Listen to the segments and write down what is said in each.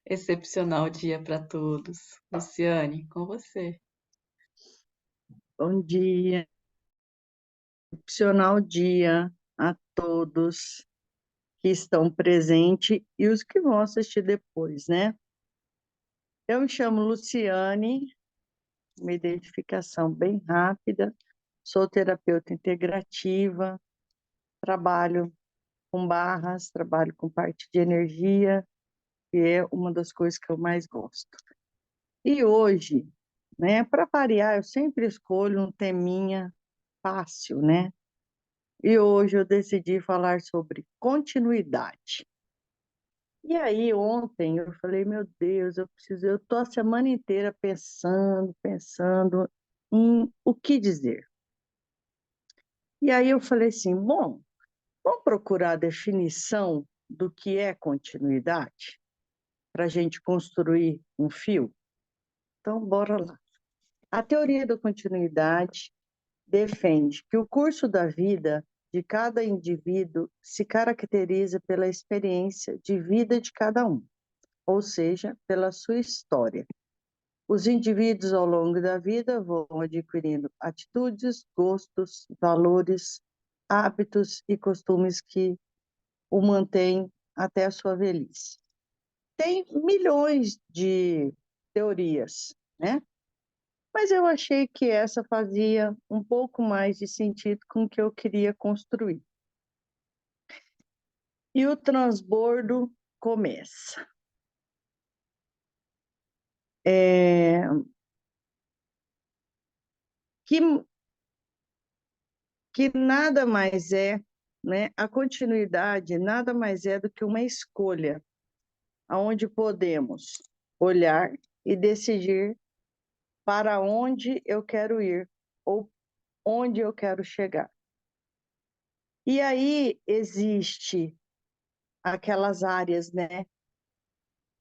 Excepcional dia para todos. Luciane, com você. Bom dia, excepcional dia a todos que estão presentes e os que vão assistir depois, né? Eu me chamo Luciane, uma identificação bem rápida, sou terapeuta integrativa, trabalho com barras, trabalho com parte de energia, que é uma das coisas que eu mais gosto. E hoje, né, para variar, eu sempre escolho um teminha fácil, né? E hoje eu decidi falar sobre continuidade. E aí, ontem eu falei, meu Deus, eu tô a semana inteira pensando em o que dizer. E aí eu falei assim, bom, vamos procurar a definição do que é continuidade para a gente construir um fio? Então, bora lá. A teoria da continuidade defende que o curso da vida de cada indivíduo se caracteriza pela experiência de vida de cada um, ou seja, pela sua história. Os indivíduos, ao longo da vida, vão adquirindo atitudes, gostos, valores, hábitos e costumes que o mantêm até a sua velhice. Tem milhões de teorias, né? Mas eu achei que essa fazia um pouco mais de sentido com o que eu queria construir. E o transbordo começa. É, que, que nada mais é, né? A continuidade nada mais é do que uma escolha, onde podemos olhar e decidir para onde eu quero ir ou onde eu quero chegar. E aí existe aquelas áreas, né?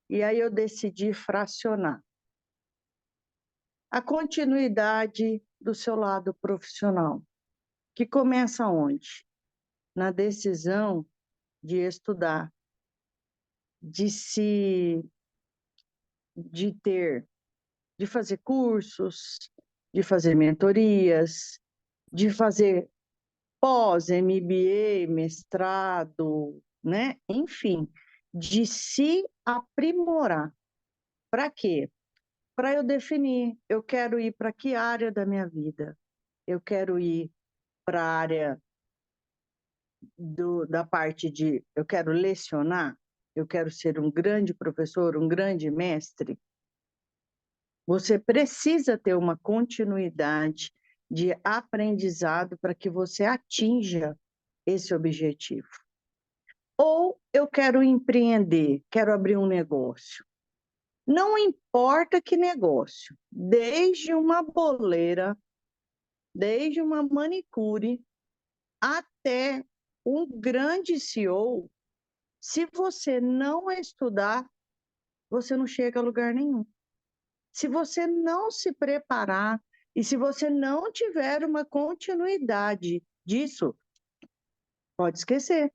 E aí eu decidi fracionar. A continuidade do seu lado profissional, que começa onde? Na decisão de estudar, de se, de ter, de fazer cursos, de fazer mentorias, de fazer pós, MBA, mestrado, né? Enfim, de se aprimorar. Para quê? Para eu definir, eu quero ir para que área da minha vida? Eu quero ir para a área da parte de eu quero lecionar, eu quero ser um grande professor, um grande mestre. Você precisa ter uma continuidade de aprendizado para que você atinja esse objetivo. Ou eu quero empreender, quero abrir um negócio. Não importa que negócio, desde uma boleira, desde uma manicure, até um grande CEO, se você não estudar, você não chega a lugar nenhum. Se você não se preparar e se você não tiver uma continuidade disso, pode esquecer.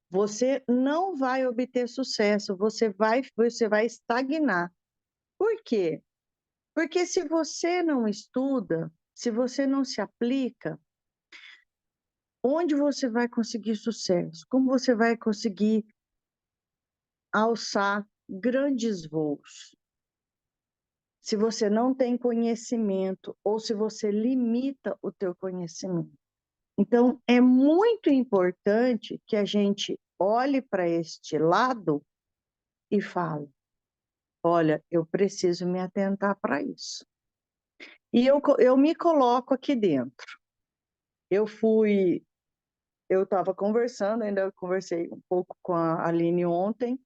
Você não vai obter sucesso, você vai estagnar. Por quê? Porque se você não estuda, se você não se aplica, onde você vai conseguir sucesso? Como você vai conseguir alçar grandes voos? Se você não tem conhecimento ou se você limita o teu conhecimento. Então, é muito importante que a gente olhe para este lado e fale, olha, eu preciso me atentar para isso. E eu me coloco aqui dentro. Eu estava conversando, ainda conversei um pouco com a Aline ontem,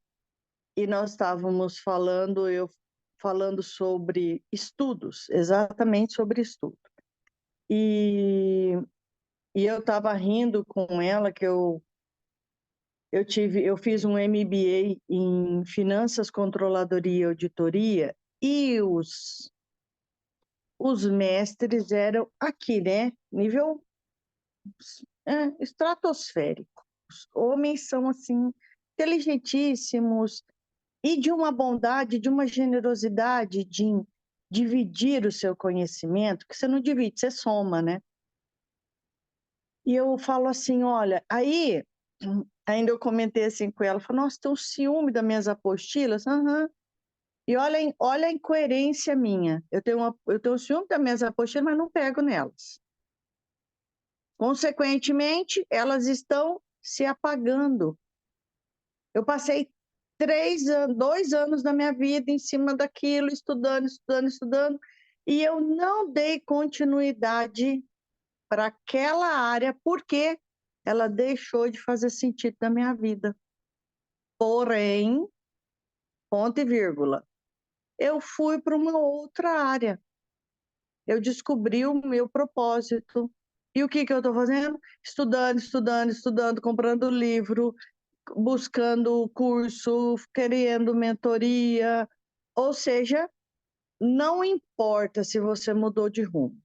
e nós estávamos falando sobre estudos, exatamente sobre estudo. E, e eu estava rindo com ela que eu fiz um MBA em Finanças, Controladoria e Auditoria, e os mestres eram aqui, né? Nível estratosférico. Os homens são, assim, inteligentíssimos e de uma bondade, de uma generosidade, de dividir o seu conhecimento, que você não divide, você soma, né? E eu falo assim, olha, aí, ainda eu comentei assim com ela, falei, nossa, tem um ciúme das minhas apostilas? Aham. E olha a incoerência minha. Eu tenho ciúme das minhas apostilas, mas não pego nelas. Consequentemente, elas estão se apagando. Eu passei 2 anos da minha vida em cima daquilo, estudando, estudando, estudando, e eu não dei continuidade para aquela área, porque ela deixou de fazer sentido na minha vida. Porém, ponto e vírgula, eu fui para uma outra área. Eu descobri o meu propósito. E o que eu estou fazendo? Estudando, estudando, estudando, comprando livro, buscando curso, querendo mentoria. Ou seja, não importa se você mudou de rumo,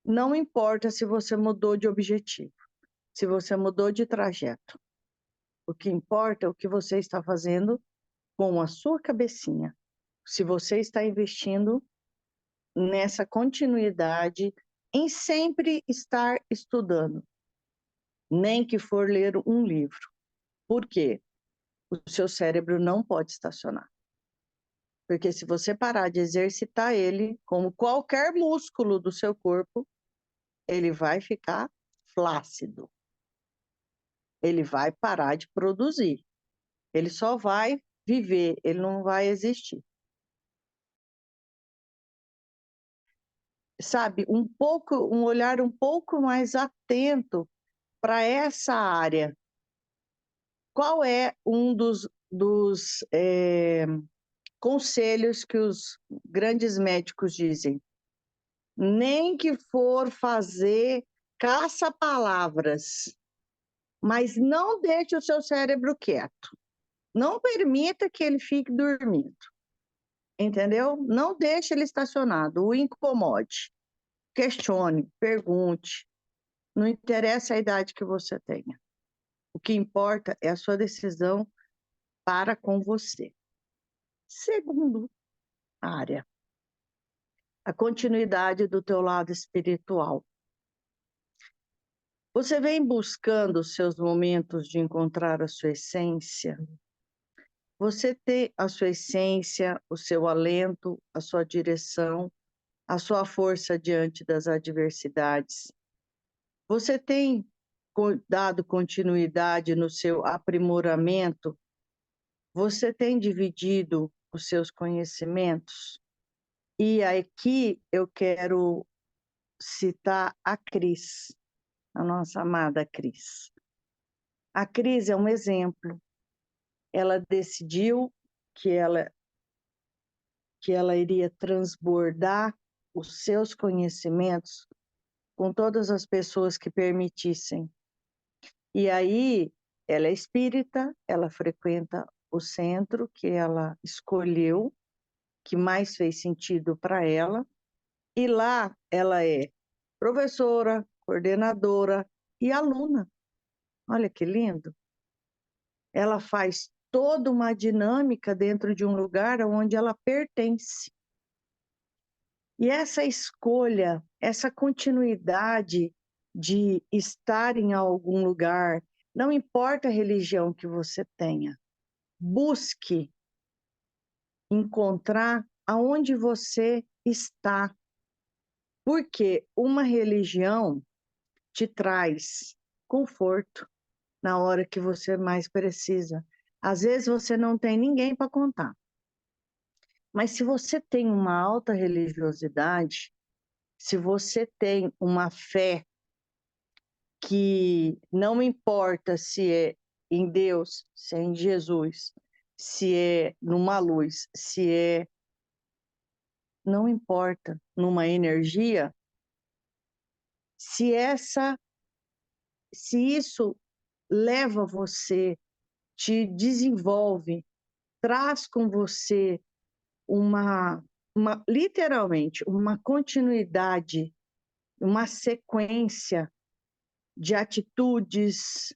não importa se você mudou de objetivo, se você mudou de trajeto. O que importa é o que você está fazendo com a sua cabecinha. Se você está investindo nessa continuidade, em sempre estar estudando, nem que for ler um livro. Por quê? O seu cérebro não pode estacionar. Porque se você parar de exercitar ele, como qualquer músculo do seu corpo, ele vai ficar flácido. Ele vai parar de produzir. Ele só vai viver, ele não vai existir. Sabe, um olhar um pouco mais atento para essa área. Qual é um dos conselhos que os grandes médicos dizem? Nem que for fazer caça-palavras, mas não deixe o seu cérebro quieto. Não permita que ele fique dormindo, entendeu? Não deixe ele estacionado, o incomode. Questione, pergunte. Não interessa a idade que você tenha. O que importa é a sua decisão para com você. Segundo área, a continuidade do teu lado espiritual. Você vem buscando os seus momentos de encontrar a sua essência? Você tem a sua essência, o seu alento, a sua direção, a sua força diante das adversidades. Você tem dado continuidade no seu aprimoramento? Você tem dividido os seus conhecimentos? E aqui eu quero citar a Cris, a nossa amada Cris. A Cris é um exemplo. Ela decidiu que ela iria transbordar os seus conhecimentos com todas as pessoas que permitissem. E aí, ela é espírita, ela frequenta o centro que ela escolheu, que mais fez sentido para ela, e lá ela é professora, coordenadora e aluna. Olha que lindo! Ela faz toda uma dinâmica dentro de um lugar onde ela pertence. E essa escolha, essa continuidade de estar em algum lugar, não importa a religião que você tenha, busque encontrar aonde você está. Porque uma religião te traz conforto na hora que você mais precisa. Às vezes você não tem ninguém para contar. Mas se você tem uma alta religiosidade, se você tem uma fé que não importa se é em Deus, se é em Jesus, se é numa luz, se é, não importa, numa energia, se isso leva você, te desenvolve, traz com você literalmente, uma continuidade, uma sequência de atitudes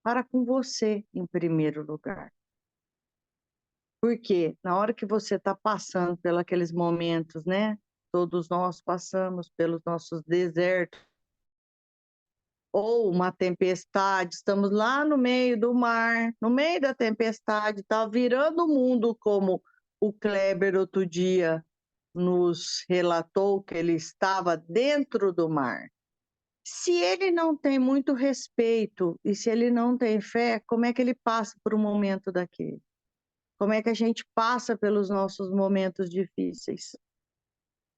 para com você, em primeiro lugar. Porque na hora que você está passando pelos aqueles momentos, né? Todos nós passamos pelos nossos desertos, ou uma tempestade, estamos lá no meio do mar, no meio da tempestade, está virando o mundo, como o Kleber outro dia nos relatou que ele estava dentro do mar. Se ele não tem muito respeito e se ele não tem fé, como é que ele passa por um momento daquele? Como é que a gente passa pelos nossos momentos difíceis?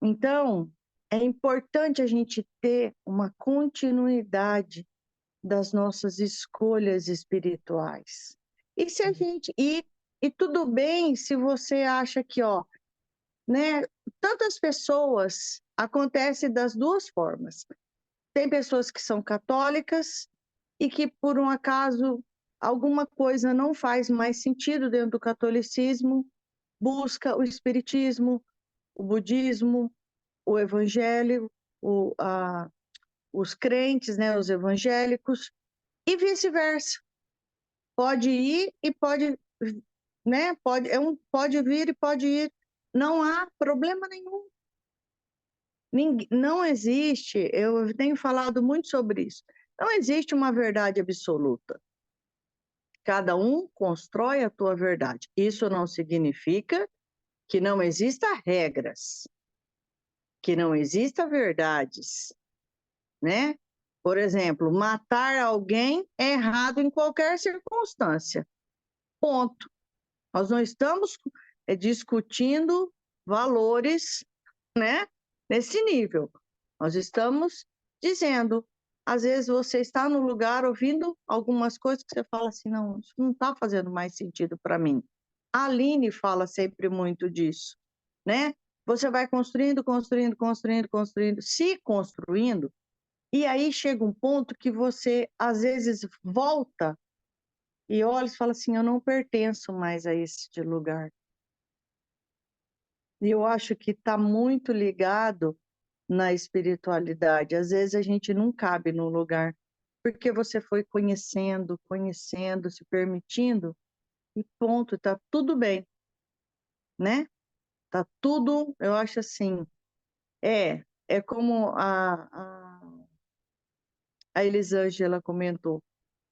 Então, é importante a gente ter uma continuidade das nossas escolhas espirituais. E se a gente e tudo bem se você acha que, ó, né, tantas pessoas acontece das duas formas. Tem pessoas que são católicas e que por um acaso alguma coisa não faz mais sentido dentro do catolicismo, busca o espiritismo, o budismo, o evangelho, os crentes, né, os evangélicos, e vice-versa. Pode ir e pode, né, pode vir e pode ir. Não há problema nenhum. Não existe, eu tenho falado muito sobre isso, não existe uma verdade absoluta. Cada um constrói a tua verdade. Isso não significa que não exista regras, que não exista verdades, né? Por exemplo, matar alguém é errado em qualquer circunstância. Ponto. Nós não estamos discutindo valores, né, nesse nível. Nós estamos dizendo, às vezes você está no lugar ouvindo algumas coisas que você fala assim, não, isso não está fazendo mais sentido para mim. A Aline fala sempre muito disso, né? Você vai construindo, construindo, construindo, construindo, se construindo, e aí chega um ponto que você, às vezes, volta e olha e fala assim, eu não pertenço mais a este lugar. E eu acho que está muito ligado na espiritualidade. Às vezes a gente não cabe no lugar, porque você foi conhecendo, conhecendo, se permitindo, e ponto, tá tudo bem, né? Tá tudo, eu acho assim, é como a Elisângela comentou,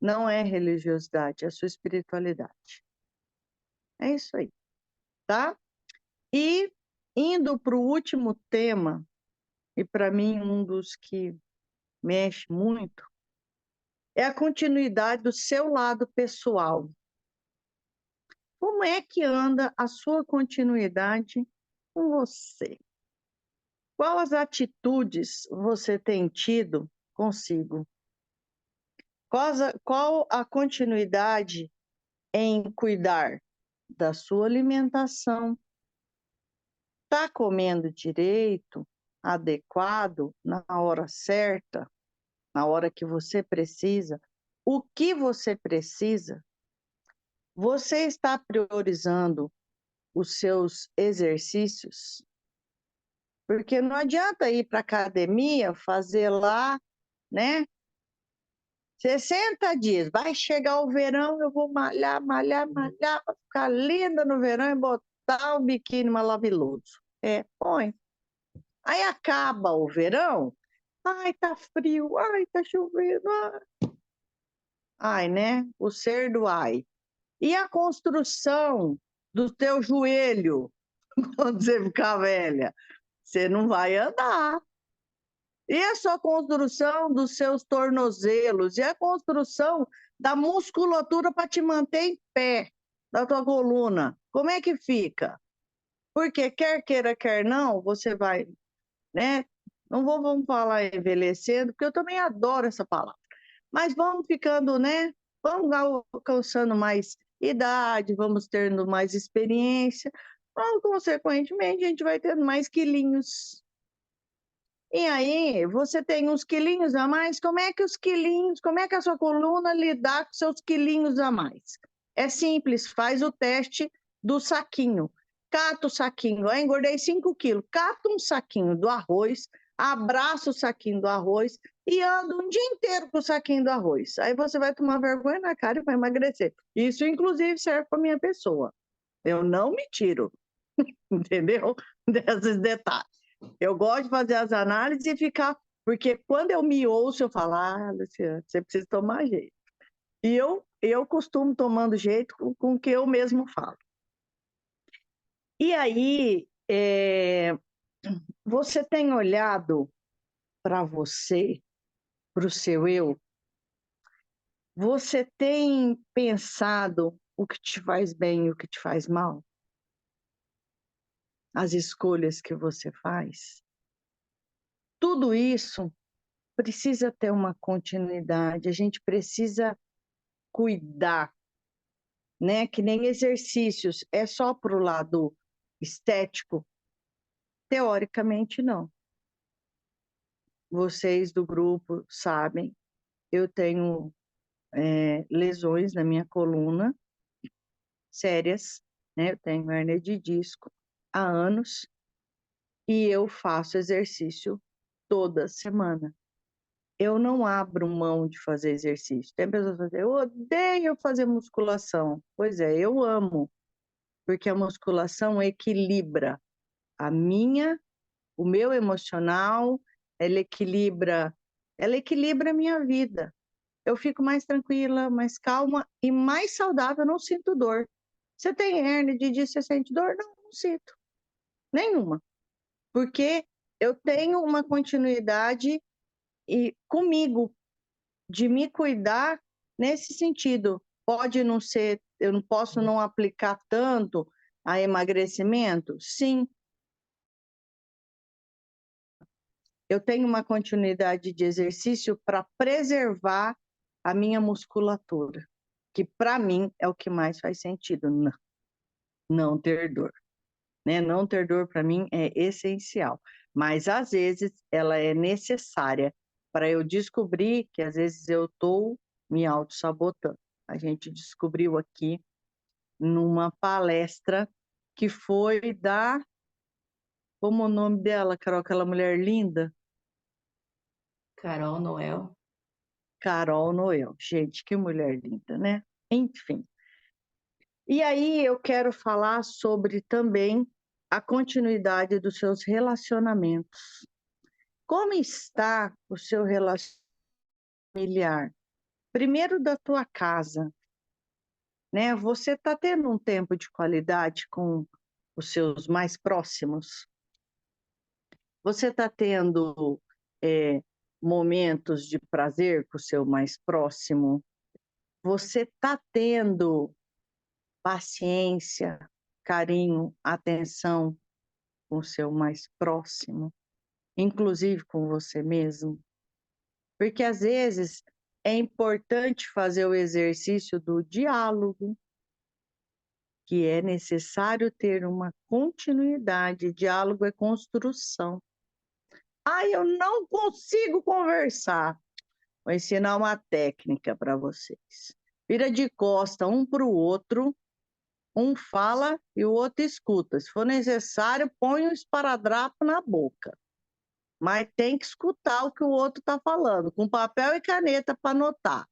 não é religiosidade, é a sua espiritualidade. É isso aí, tá? E indo para o último tema, e para mim um dos que mexe muito, é a continuidade do seu lado pessoal. Como é que anda a sua continuidade com você? Quais atitudes você tem tido consigo? Qual a continuidade em cuidar da sua alimentação? Está comendo direito, adequado, na hora certa, na hora que você precisa? O que você precisa? Você está priorizando os seus exercícios? Porque não adianta ir para a academia, fazer lá, né? 60 dias, vai chegar o verão, eu vou malhar, malhar, malhar, para ficar linda no verão e botar o biquíni maravilhoso. Põe. Aí acaba o verão, ai, tá frio, ai, tá chovendo, ai, né? O ser do ai. E a construção do teu joelho, quando você ficar velha? Você não vai andar. E a sua construção dos seus tornozelos, e a construção da musculatura para te manter em pé, da tua coluna, como é que fica? Porque quer queira, quer não, você vai, né? Não vamos falar envelhecendo, porque eu também adoro essa palavra. Mas vamos ficando, né? Vamos alcançando mais idade, vamos tendo mais experiência, então, consequentemente, a gente vai tendo mais quilinhos. E aí, você tem uns quilinhos a mais, como é que a sua coluna lidar com seus quilinhos a mais? É simples, faz o teste do saquinho. Cata o saquinho, eu engordei 5 quilos, cata um saquinho do arroz, abraça o saquinho do arroz e anda um dia inteiro com o saquinho do arroz. Aí você vai tomar vergonha na cara e vai emagrecer. Isso, inclusive, serve para minha pessoa. Eu não me tiro, entendeu? Desses detalhes. Eu gosto de fazer as análises e ficar... Porque quando eu me ouço, eu falo, Luciana, você precisa tomar jeito. E eu costumo tomando jeito com o que eu mesmo falo. E aí, você tem olhado para você, para o seu eu? Você tem pensado o que te faz bem e o que te faz mal? As escolhas que você faz? Tudo isso precisa ter uma continuidade, a gente precisa cuidar, né? Que nem exercícios, é só para o lado estético? Teoricamente, não. Vocês do grupo sabem, eu tenho lesões na minha coluna, sérias, né? Eu tenho hérnia de disco há anos e eu faço exercício toda semana. Eu não abro mão de fazer exercício. Tem pessoas que dizem, eu odeio fazer musculação. Pois é, eu amo, porque a musculação equilibra o meu emocional, ela equilibra a minha vida. Eu fico mais tranquila, mais calma e mais saudável, eu não sinto dor. Você tem hérnia de disco, você sente dor? Não, não sinto. Nenhuma. Porque eu tenho uma continuidade comigo, de me cuidar nesse sentido. Pode não ser, eu não posso não aplicar tanto a emagrecimento? Sim. Eu tenho uma continuidade de exercício para preservar a minha musculatura, que para mim é o que mais faz sentido, não ter dor. Né? Não ter dor para mim é essencial, mas às vezes ela é necessária para eu descobrir que às vezes eu estou me auto-sabotando. A gente descobriu aqui numa palestra que foi como o nome dela, Carol, aquela mulher linda? Carol Noel. Carol Noel. Gente, que mulher linda, né? Enfim. E aí eu quero falar sobre também a continuidade dos seus relacionamentos. Como está o seu relacionamento familiar? Primeiro da tua casa, né? Você está tendo um tempo de qualidade com os seus mais próximos? Você está tendo momentos de prazer com o seu mais próximo? Você está tendo paciência, carinho, atenção com o seu mais próximo, inclusive com você mesmo? Porque às vezes é importante fazer o exercício do diálogo, que é necessário ter uma continuidade. Diálogo é construção. Eu não consigo conversar. Vou ensinar uma técnica para vocês. Vira de costa um para o outro, um fala e o outro escuta. Se for necessário, põe um esparadrapo na boca. Mas tem que escutar o que o outro está falando, com papel e caneta para anotar.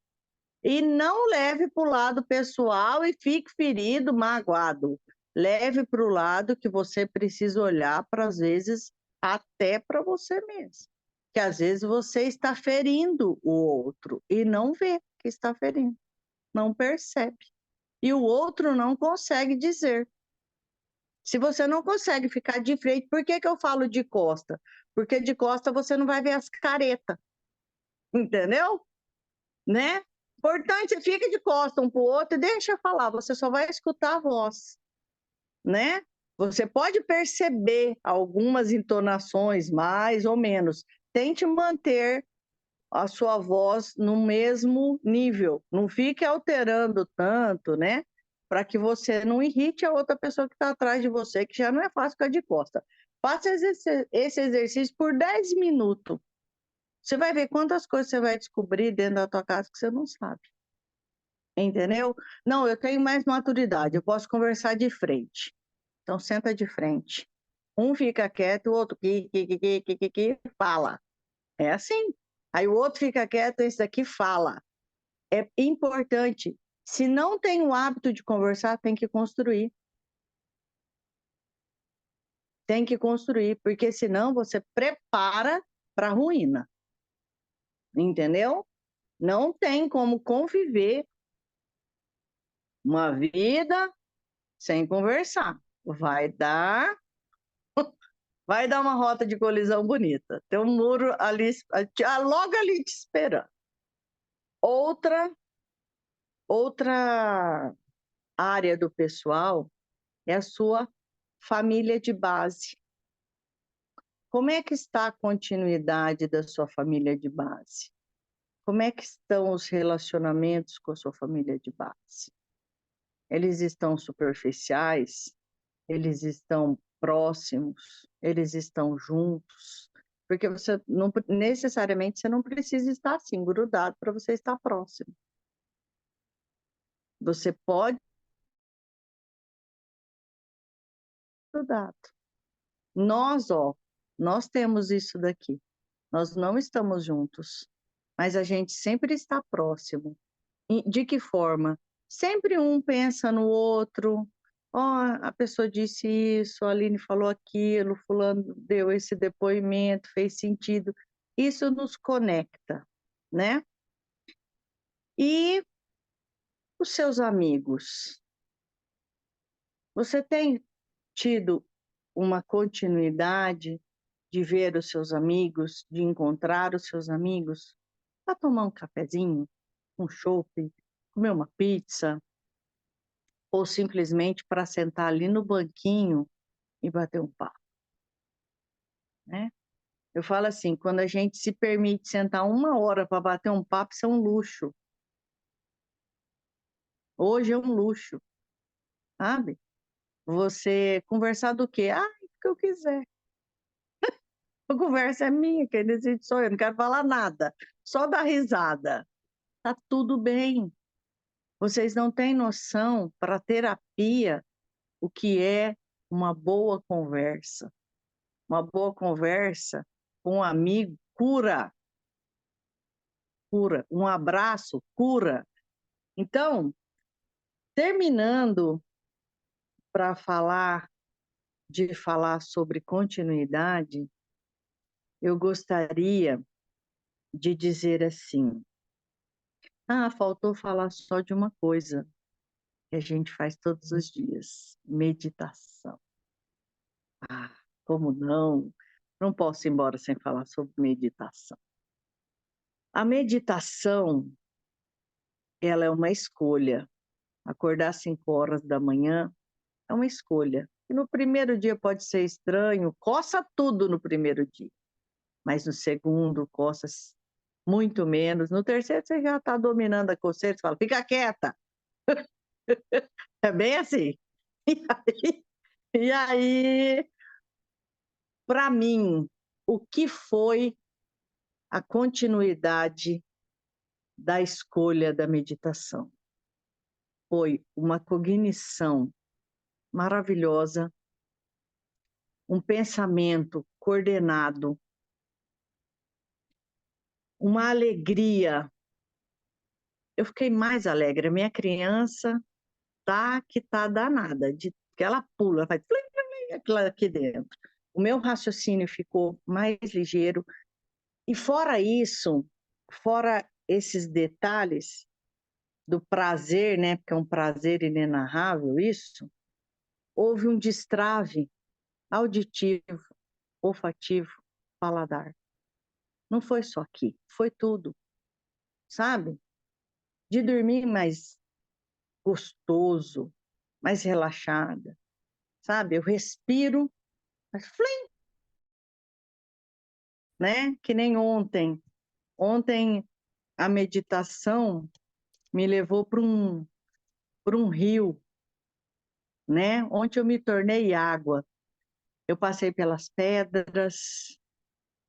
E não leve para o lado pessoal e fique ferido, magoado. Leve para o lado que você precisa olhar para, às vezes, até para você mesmo. Que às vezes você está ferindo o outro e não vê que está ferindo, não percebe. E o outro não consegue dizer. Se você não consegue ficar de frente, por que eu falo de costa? Porque de costa você não vai ver as caretas, entendeu? Né? Importante, você fica de costa um para o outro e deixa falar, você só vai escutar a voz, né? Você pode perceber algumas entonações, mais ou menos. Tente manter a sua voz no mesmo nível, não fique alterando tanto, né? Para que você não irrite a outra pessoa que está atrás de você, que já não é fácil ficar de costa. Faça esse exercício por 10 minutos. Você vai ver quantas coisas você vai descobrir dentro da tua casa que você não sabe. Entendeu? Não, eu tenho mais maturidade, eu posso conversar de frente. Então, senta de frente. Um fica quieto, o outro fala. É assim. Aí o outro fica quieto, esse daqui fala. É importante. Se não tem o hábito de conversar, tem que construir. Tem que construir, porque senão você prepara para a ruína. Entendeu? Não tem como conviver uma vida sem conversar. Vai dar uma rota de colisão bonita. Tem um muro ali, logo ali te esperando. Outra área do pessoal é a sua família de base. Como é que está a continuidade da sua família de base? Como é que estão os relacionamentos com a sua família de base? Eles estão superficiais? Eles estão próximos? Eles estão juntos? Porque você não necessariamente você não precisa estar assim, grudado para você estar próximo. Você pode estar grudado. Nós temos isso daqui. Nós não estamos juntos, mas a gente sempre está próximo. De que forma? Sempre um pensa no outro. Ó, a pessoa disse isso, a Aline falou aquilo, fulano deu esse depoimento, fez sentido. Isso nos conecta, né? E os seus amigos? Você tem tido uma continuidade de ver os seus amigos, de encontrar os seus amigos, para tomar um cafezinho, um chopp, comer uma pizza, ou simplesmente para sentar ali no banquinho e bater um papo, né? Eu falo assim, quando a gente se permite sentar 1 hora para bater um papo, isso é um luxo. Hoje é um luxo, sabe? Você conversar do quê? Ah, o que eu quiser. A conversa é minha, quem decide sou eu, não quero falar nada, só dar risada. Tá tudo bem. Vocês não têm noção para terapia o que é uma boa conversa. Uma boa conversa com um amigo cura, cura. Um abraço cura. Então, terminando para falar sobre continuidade, eu gostaria de dizer assim: faltou falar só de uma coisa que a gente faz todos os dias: meditação. Como não? Não posso ir embora sem falar sobre meditação. A meditação, ela é uma escolha. Acordar às 5 horas da manhã é uma escolha. E no primeiro dia pode ser estranho, coça tudo no primeiro dia. Mas no segundo, coça muito menos. No terceiro, você já está dominando a coceira, você fala, fica quieta. É bem assim. E aí para mim, o que foi a continuidade da escolha da meditação? Foi uma cognição maravilhosa, um pensamento coordenado, uma alegria. Eu fiquei mais alegre. A minha criança tá danada, que ela pula, faz aquilo aqui dentro. O meu raciocínio ficou mais ligeiro. E fora isso, fora esses detalhes do prazer, né? Porque é um prazer inenarrável isso, houve um destrave auditivo, olfativo, paladar. Não foi só aqui, foi tudo, sabe? De dormir mais gostoso, mais relaxada, sabe? Eu respiro, mas flim, né? Que nem ontem. Ontem a meditação me levou para um rio, né? Onde eu me tornei água. Eu passei pelas pedras,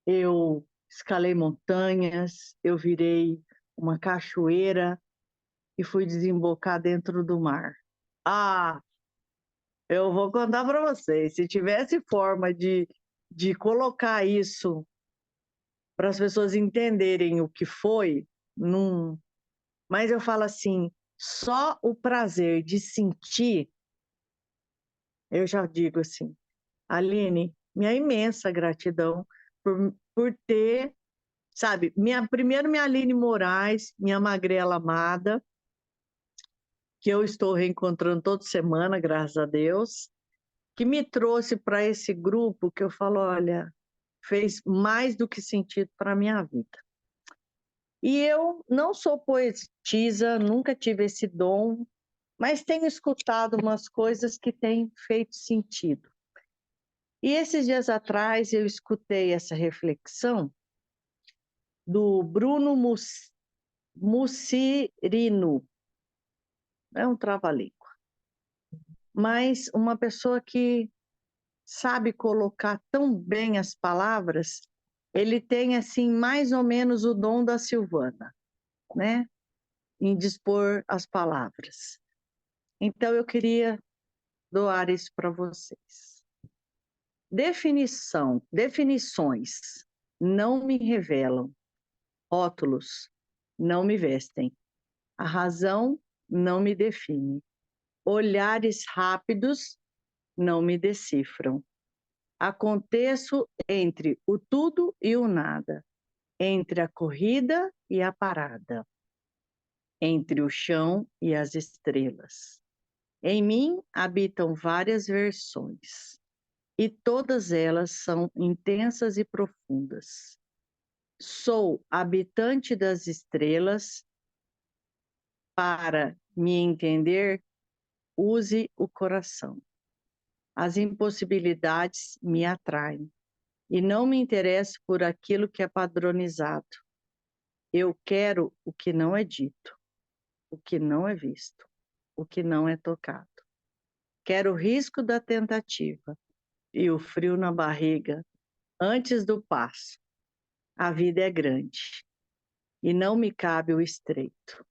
eu escalei montanhas, eu virei uma cachoeira e fui desembocar dentro do mar. Ah, eu vou contar para vocês, se tivesse forma de colocar isso para as pessoas entenderem o que foi, não. Mas eu falo assim, só o prazer de sentir, eu já digo assim, Aline, minha imensa gratidão por ter, sabe, primeiro minha Aline Moraes, minha magrela amada, que eu estou reencontrando toda semana, graças a Deus, que me trouxe para esse grupo que eu falo, olha, fez mais do que sentido para a minha vida. E eu não sou poetisa, nunca tive esse dom, mas tenho escutado umas coisas que têm feito sentido. E esses dias atrás eu escutei essa reflexão do Bruno Mussirino, é um trava-língua, mas uma pessoa que sabe colocar tão bem as palavras, ele tem assim mais ou menos o dom da Silvana, né? Em dispor as palavras. Então eu queria doar isso para vocês. Definições não me revelam, rótulos não me vestem, a razão não me define, olhares rápidos não me decifram. Aconteço entre o tudo e o nada, entre a corrida e a parada, entre o chão e as estrelas. Em mim habitam várias versões, e todas elas são intensas e profundas. Sou habitante das estrelas. Para me entender, use o coração. As impossibilidades me atraem e não me interesso por aquilo que é padronizado. Eu quero o que não é dito, o que não é visto, o que não é tocado. Quero o risco da tentativa e o frio na barriga antes do passo. A vida é grande e não me cabe o estreito.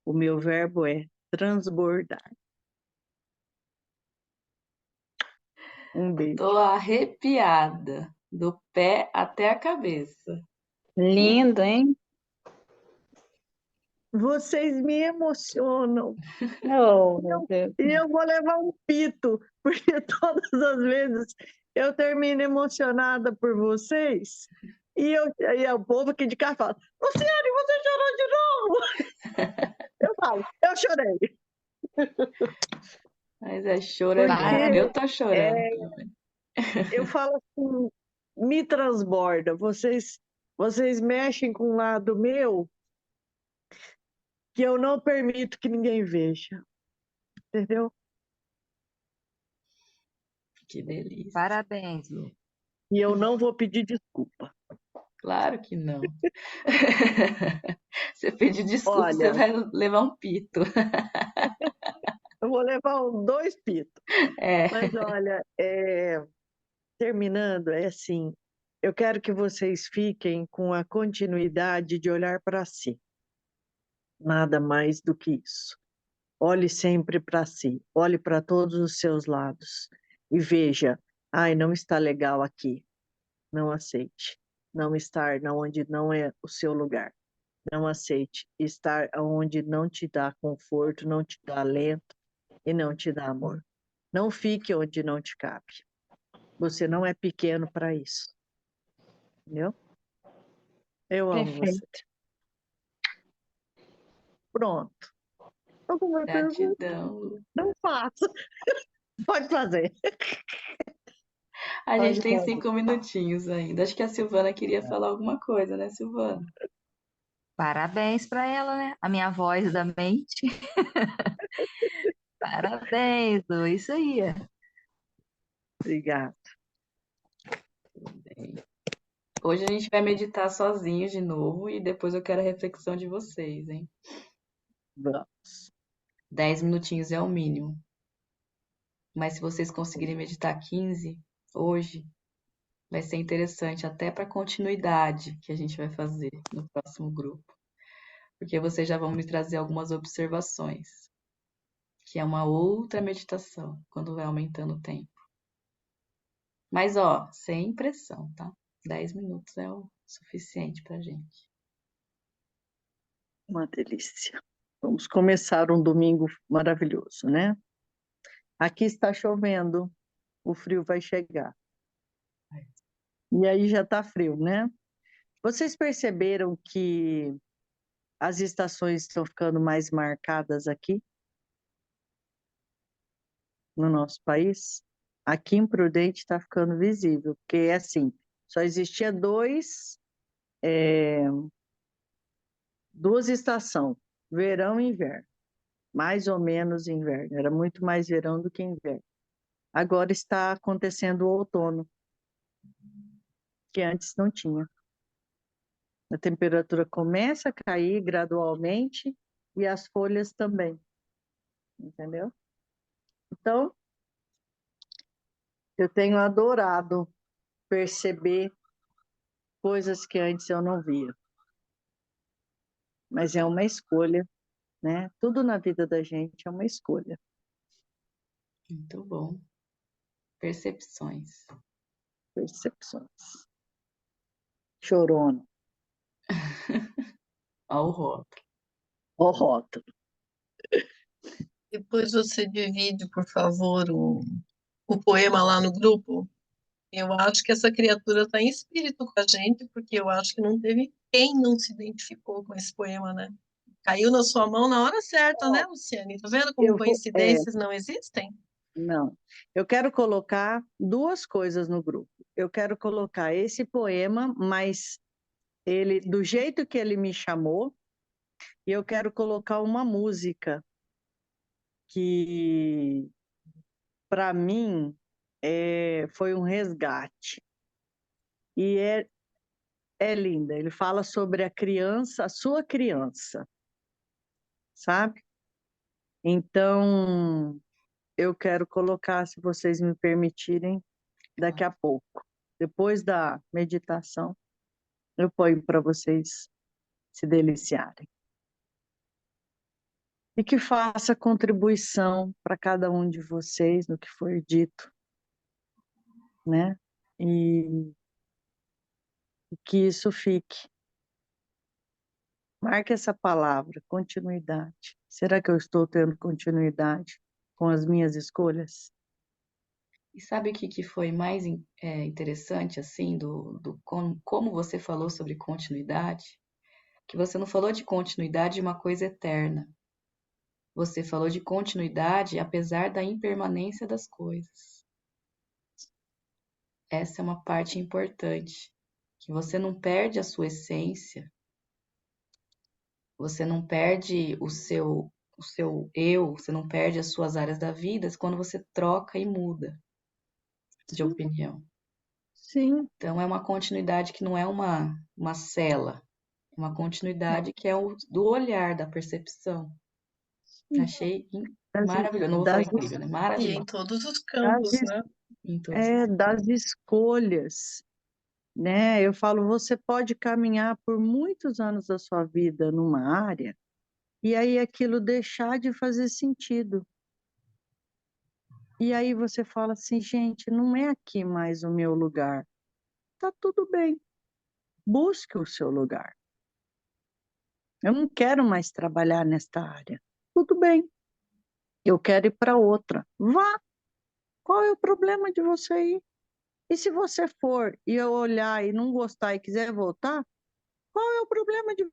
O meu verbo é transbordar. Um beijo. Tô arrepiada, do pé até a cabeça. Lindo, hein? Vocês me emocionam. Oh, meu Deus. E eu vou levar um pito, porque todas as vezes eu termino emocionada por vocês. E o povo aqui de casa fala: Luciane, você chorou de novo? Eu falo: eu chorei. Mas é choro, é bom. Porque Eu tô chorando também. eu falo assim: me transborda. Vocês mexem com um lado meu que eu não permito que ninguém veja. Entendeu? Que delícia. Parabéns, Lu. E eu não vou pedir desculpa. Claro que não. Você pedir desculpa, você Olha, vai levar um pito. eu vou levar 2 pitos. É. Mas olha, terminando, é assim, eu quero que vocês fiquem com a continuidade de olhar para si. Nada mais do que isso. Olhe sempre para si, olhe para todos os seus lados e veja, ai, não está legal aqui. Não aceite. Não estar onde não é o seu lugar. Não aceite estar onde não te dá conforto, não te dá alento e não te dá amor. Não fique onde não te cabe. Você não é pequeno para isso. Entendeu? Eu amo você. Perfeito. Pronto. Alguma pergunta? Gratidão. Não faço. Pode fazer. A gente Pode tem fazer. 5 minutinhos ainda. Acho que a Silvana queria falar alguma coisa, né, Silvana? Parabéns para ela, né? A minha voz da mente. Parabéns, Lu. Isso aí. Obrigada. Bem, hoje a gente vai meditar sozinhos de novo e depois eu quero a reflexão de vocês, hein? Vamos. 10 minutinhos é o mínimo. Mas se vocês conseguirem meditar 15 hoje, vai ser interessante até para a continuidade que a gente vai fazer no próximo grupo. Porque vocês já vão me trazer algumas observações, que é uma outra meditação, quando vai aumentando o tempo. Mas, ó, sem pressão, tá? 10 minutos é o suficiente pra gente. Uma delícia. Vamos começar um domingo maravilhoso, né? Aqui está chovendo. o frio vai chegar. E aí já está frio, né? Vocês perceberam que as estações estão ficando mais marcadas aqui no nosso país? Aqui em Prudente está ficando visível, porque é assim, só existia duas estações, verão e inverno, mais ou menos inverno, era muito mais verão do que inverno. Agora está acontecendo o outono, que antes não tinha. A temperatura começa a cair gradualmente e as folhas também, entendeu? Então, eu tenho adorado perceber coisas que antes eu não via. Mas é uma escolha, né? Tudo na vida da gente é uma escolha. Muito bom. Percepções. Percepções. Chorona, Ao rótulo. ó rótulo. Depois você divide, por favor, o poema lá no grupo. Eu acho que essa criatura está em espírito com a gente, porque eu acho que não teve quem não se identificou com esse poema, né? Caiu na sua mão na hora certa, né, Luciane? Tá vendo como coincidências não existem? Não. Eu quero colocar duas coisas no grupo. Eu quero colocar esse poema, mas ele, do jeito que ele me chamou, e eu quero colocar uma música que, para mim, foi um resgate. E é linda. Ele fala sobre a criança, a sua criança, sabe? Então, eu quero colocar, se vocês me permitirem, daqui a pouco. Depois da meditação, eu ponho para vocês se deliciarem. E que faça contribuição para cada um de vocês no que foi dito, né? E que isso fique. Marque essa palavra, continuidade. Será que eu estou tendo continuidade com as minhas escolhas? E sabe o que foi mais interessante, assim, como você falou sobre continuidade? Que você não falou de continuidade de uma coisa eterna. Você falou de continuidade apesar da impermanência das coisas. Essa é uma parte importante, que você não perde a sua essência, você não perde o seu eu, você não perde as suas áreas da vida quando você troca e muda de opinião. Sim. Então, é uma continuidade que não é uma cela, é uma continuidade que é do olhar, da percepção. Achei maravilhoso. Não vou falar incrível, né? E em Maravilhoso. todos os campos, né? Em todos. Das escolhas, né? Eu falo, você pode caminhar por muitos anos da sua vida numa área e aí aquilo deixar de fazer sentido. E aí você fala assim, gente, não é aqui mais o meu lugar. Tá tudo bem. Busque o seu lugar. Eu não quero mais trabalhar nesta área. Tudo bem. Eu quero ir para outra. Vá. Qual é o problema de você ir? E se você for e eu olhar e não gostar e quiser voltar, qual é o problema de